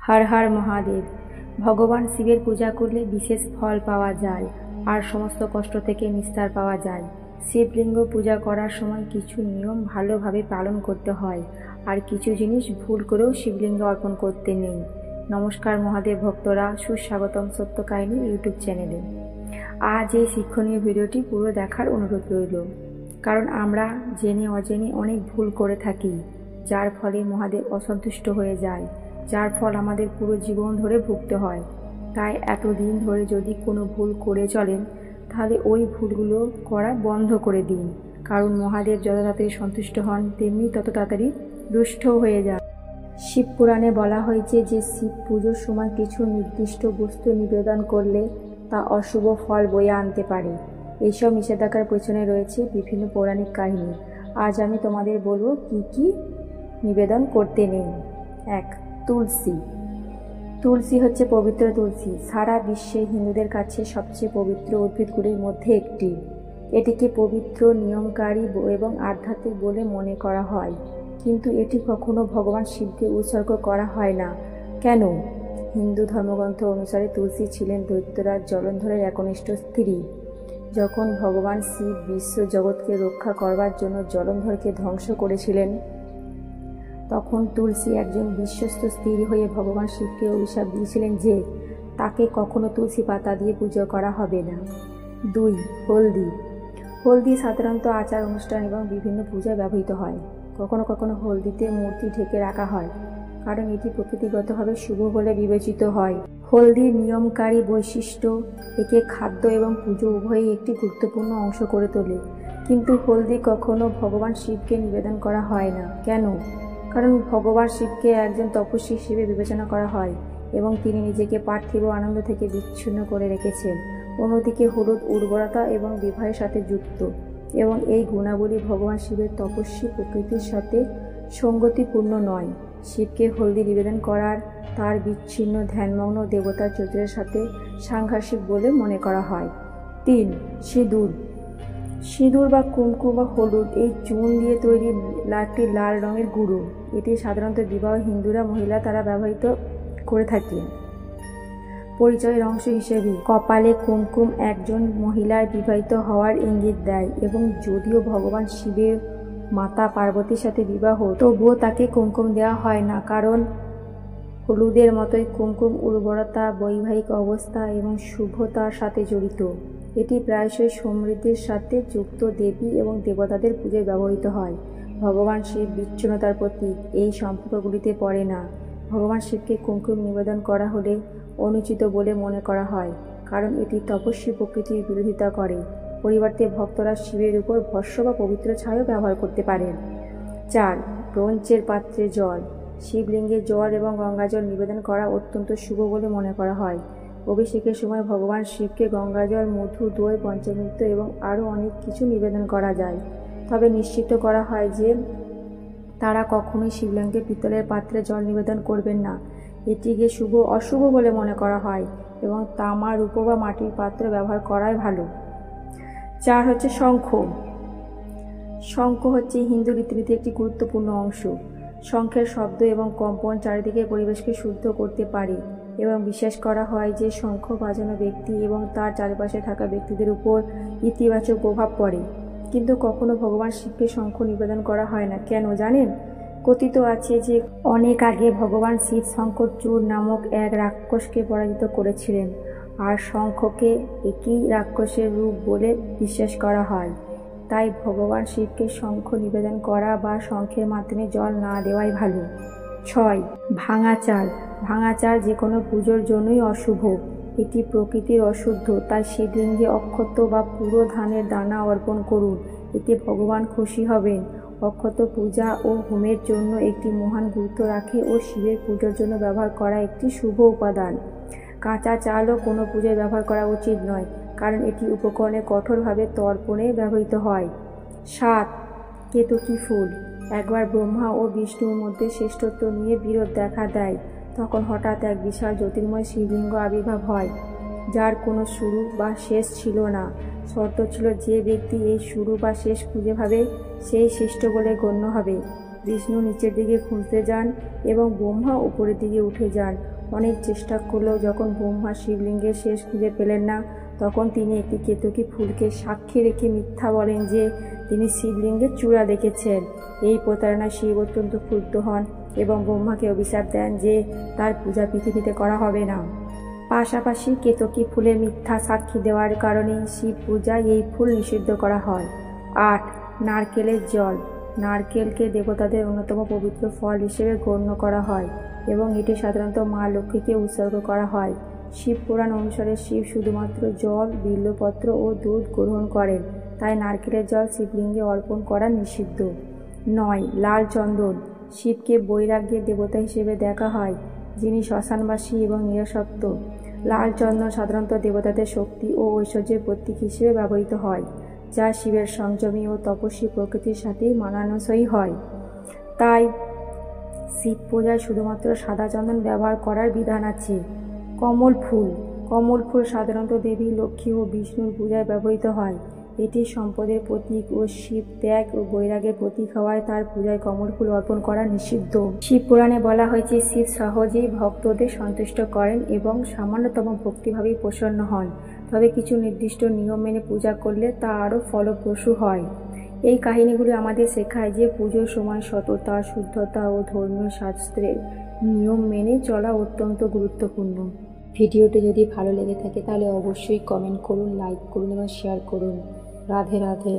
হর হর মহাদেব। ভগবান শিবের পূজা করলে বিশেষ ফল পাওয়া যায় আর সমস্ত কষ্ট থেকে নিস্তার পাওয়া যায়। শিবলিঙ্গ পূজা করার সময় কিছু নিয়ম ভালোভাবে পালন করতে হয় আর কিছু জিনিস ভুল করেও শিবলিঙ্গে অর্পণ করতে নেই। নমস্কার মহাদেব ভক্তরা, সুস্বাগতম সত্য কাহিনী ইউটিউব চ্যানেলে। আজ এই শিক্ষণীয় ভিডিওটি পুরো দেখার অনুরোধ রইল, কারণ আমরা জেনে অজেনে অনেক ভুল করে থাকি, যার ফলে মহাদেব অসন্তুষ্ট হয়ে যায়, যার ফল আমাদের পুরো জীবন ধরে ভুগতে হয়। তাই এতদিন ধরে যদি কোনো ভুল করে চলেন, তাহলে ওই ভুলগুলো করা বন্ধ করে দিন, কারণ মহাদেব যত তাড়াতাড়ি সন্তুষ্ট হন তেমনি তত তাড়াতাড়ি রুষ্ট হয়ে যান। শিব পুরাণে বলা হয়েছে যে শিব পুজোর সময় কিছু নির্দিষ্ট বস্তু নিবেদন করলে তা অশুভ ফল বয়ে আনতে পারে। এইসব নিষেধাজ্ঞার পেছনে রয়েছে বিভিন্ন পৌরাণিক কাহিনী। আজ আমি তোমাদের বলবো কি কি নিবেদন করতে নেই। 1. তুলসী। তুলসী হচ্ছে পবিত্র তুলসী সারা বিশ্বে হিন্দুদের কাছে সবচেয়ে পবিত্র উদ্ভিদগুলির মধ্যে একটি। এটিকে পবিত্র, নিয়মকারী এবং আধ্যাত্মিক বলে মনে করা হয়, কিন্তু এটি কখনো ভগবান শিবকে উৎসর্গ করা হয় না। কেন? হিন্দু ধর্মগ্রন্থ অনুসারে তুলসী ছিলেন দৈত্যরাজ জলন্ধরের একনিষ্ঠ স্ত্রী। যখন ভগবান শিব বিশ্ব জগৎকে রক্ষা করবার জন্য জলন্ধরকে ধ্বংস করেছিলেন, তখন তুলসী একজন বিশ্বস্ত স্ত্রী হয়ে ভগবান শিবকে অভিশাপ দিয়েছিলেন যে তাকে কখনো তুলসী পাতা দিয়ে পুজো করা হবে না। 2. হলদি। হলদি সাধারণত আচার অনুষ্ঠান এবং বিভিন্ন পূজায় ব্যবহৃত হয়। কখনো কখনো হলদিতে মূর্তি ঢেকে রাখা হয়, কারণ এটি প্রকৃতিগতভাবে শুভ বলে বিবেচিত হয়। হলদির নিয়মকারী বৈশিষ্ট্য একে খাদ্য এবং পুজো উভয়ই একটি গুরুত্বপূর্ণ অংশ করে তোলে। কিন্তু হলদি কখনো ভগবান শিবকে নিবেদন করা হয় না। কেন? কারণ ভগবান শিবকে একজন তপস্বী হিসেবে বিবেচনা করা হয় এবং তিনি নিজেকে পার্থিব আনন্দ থেকে বিচ্ছিন্ন করে রেখেছেন। অন্যদিকে হলুদ উর্বরতা এবং বিবাহের সাথে যুক্ত, এবং এই গুণাবলী ভগবান শিবের তপস্বী প্রকৃতির সাথে সঙ্গতিপূর্ণ নয়। শিবকে হলদি নিবেদন করার তার বিচ্ছিন্ন ধ্যানমগ্ন দেবতার চরিত্রের সাথে সাংঘর্ষিক বলে মনে করা হয়। 3. সিঁদুর। সিঁদুর বা কুমকুম বা হলুদ এই চুন দিয়ে তৈরি একটি লাল রঙের গুঁড়ো। এটি সাধারণত বিবাহ হিন্দুরা তারা ব্যবহৃত করে থাকেন পরিচয়ের অংশ হিসেবে। কপালে কুমকুম একজন মহিলার বিবাহিত হওয়ার ইঙ্গিত দেয়, এবং যদিও ভগবান শিবের মাতা পার্বতীর সাথে বিবাহ, তবুও তাকে কুমকুম দেওয়া হয় না, কারণ হলুদের মতোই কুমকুম উর্বরতা, বৈবাহিক অবস্থা এবং শুভতার সাথে জড়িত। এটি প্রায়শই সমৃদ্ধির সাথে যুক্ত দেবী এবং দেবতাদের পুজোয় ব্যবহৃত হয়। ভগবান শিব বিচ্ছিন্নতার প্রতীক, এই সম্পর্কগুলিতে পড়ে না। ভগবান শিবকে কুমকুম নিবেদন করা হলে অনুচিত বলে মনে করা হয়, কারণ এটি তপস্বী প্রকৃতির বিরোধিতা করে। পরিবর্তে ভক্তরা শিবের উপর ভস্ম বা পবিত্র ছায়াও ব্যবহার করতে পারেন। 4. ব্রোঞ্জের পাত্রে জল। শিবলিঙ্গে জল এবং গঙ্গাজল নিবেদন করা অত্যন্ত শুভ বলে মনে করা হয়। অভিষেকের সময় ভগবান শিবকে গঙ্গাজল, মধু, দই, পঞ্চামৃত এবং আরও অনেক কিছু নিবেদন করা যায়, তবে নিশ্চিত করা হয় যে তারা কখনোই শিবলিঙ্গে পিতলের পাত্রে জল নিবেদন করবেন না। এটিকে অশুভ বলে মনে করা হয় এবং তামা, রূপ বা মাটির পাত্র ব্যবহার করাই ভালো। 4 হচ্ছে শঙ্খ। শঙ্খ হচ্ছে হিন্দু রীতিনীতির একটি গুরুত্বপূর্ণ অংশ। শঙ্খের শব্দ এবং কম্পন চারিদিকে পরিবেশকে শুদ্ধ করতে পারে, এবং বিশ্বাস করা হয় যে শঙ্খ বাজানো ব্যক্তি এবং তার চারপাশে থাকা ব্যক্তিদের উপর ইতিবাচক প্রভাব পড়ে। কিন্তু কখনো ভগবান শিবকে শঙ্খ নিবেদন করা হয় না। কেন জানেন? কথিত আছে যে অনেক আগে ভগবান শিব শঙ্খচূড় নামক এক রাক্ষসকে পরাজিত করেছিলেন, আর শঙ্খকে একই রাক্ষসের রূপ বলে বিশ্বাস করা হয়। তাই ভগবান শিবকে শঙ্খ নিবেদন করা বা শঙ্খের মাধ্যমে জল না দেওয়াই ভালো। 6. ভাঙা চাল। ভাঙা চাল যে কোনো পুজোর জন্যই অশুভ। এটি প্রকৃতির অশুদ্ধ, তাই শিবলিঙ্গে অক্ষত বা পুরো ধানের দানা অর্পণ করুন, এতে ভগবান খুশি হবেন। অক্ষত পূজা ও হোমের জন্য একটি মহান গুরুত্ব রাখে ও শিবের পুজোর জন্য ব্যবহার করা একটি শুভ উপাদান। কাঁচা চালও কোনো পূজায় ব্যবহার করা উচিত নয়, কারণ এটি উপকরণে কঠোরভাবে তর্পণে ব্যবহৃত হয়। 7. কেতকী ফুল। একবার ব্রহ্মা ও বিষ্ণুর মধ্যে শ্রেষ্ঠত্ব নিয়ে বিরোধ দেখা দেয়। তখন হঠাৎ এক বিশাল জ্যোতির্ময় শিবলিঙ্গ আবির্ভাব হয়, যার কোনো শুরু বা শেষ ছিল না। শর্ত ছিল যে ব্যক্তি এই শুরু বা শেষ খুঁজে পাবে সেই শ্রেষ্ঠ বলে গণ্য হবে। বিষ্ণু নিচের দিকে খুঁজতে যান এবং ব্রহ্মা উপরের দিকে উঠে যান। অনেক চেষ্টা করলেও যখন ব্রহ্মা শিবলিঙ্গের শেষ খুঁজে পেলেন না, তখন তিনি একটি কেতকী ফুলকে সাক্ষী রেখে মিথ্যা বলেন যে তিনি শিবলিঙ্গের চূড়া দেখেছেন। এই প্রতারণায় শিব অত্যন্ত ক্ষুব্ধ হন এবং ব্রহ্মাকে অভিশাপ দেন যে তার পূজা পৃথিবীতে করা হবে না। পাশাপাশি কেতকী ফুলের মিথ্যা সাক্ষী দেওয়ার কারণে শিব পূজায় এই ফুল নিষিদ্ধ করা হয়। 8. নারকেলের জল। নারকেলকে দেবতাদের অন্যতম পবিত্র ফল হিসেবে গণ্য করা হয় এবং এটি সাধারণত মা লক্ষ্মীকে উৎসর্গ করা হয়। শিব পুরাণ অনুসারে শিব শুধুমাত্র জল, বিল্বপত্র ও দুধ গ্রহণ করেন, তাই নারকেলের জল শিবলিঙ্গে অর্পণ করা নিষিদ্ধ। 9. লাল চন্দন। শিবকে বৈরাগ্যের দেবতা হিসেবে দেখা হয়, যিনি শ্মশানবাসী এবং নিরাসক্ত। লাল চন্দন সাধারণত দেবতাদের শক্তি ও ঐশ্বর্যের প্রতীক হিসেবে ব্যবহৃত হয়, যা শিবের সংযমী ও তপস্বী প্রকৃতির সাথে মানানসই হয়। তাই শিব পূজায় শুধুমাত্র সাদা চন্দন ব্যবহার করার বিধান আছে। কমল ফুল। কমল ফুল সাধারণত দেবী লক্ষ্মী ও বিষ্ণুর পূজায় ব্যবহৃত হয়। এটি সম্পদের প্রতীক ও শিব ত্যাগ ও বৈরাগ্যের প্রতীক হওয়ায় তার পূজায় কমল ফুল অর্পণ করা নিষিদ্ধ। শিব পুরাণে বলা হয়েছে শিব সহজেই ভক্তদের সন্তুষ্ট করেন এবং সামান্যতম ভক্তিভাবেই প্রসন্ন হন, তবে কিছু নির্দিষ্ট নিয়ম মেনে পূজা করলে তা আরও ফলপ্রসূ হয়। এই কাহিনীগুলি আমাদের শেখায় যে পুজোর সময় সততা, শুদ্ধতা ও ধর্মীয় শাস্ত্রের নিয়ম মেনে চলা অত্যন্ত গুরুত্বপূর্ণ। ভিডিওটি যদি ভালো লেগে থাকে তাহলে অবশ্যই কমেন্ট করুন, লাইক করুন এবং শেয়ার করুন। রাধে রাধে।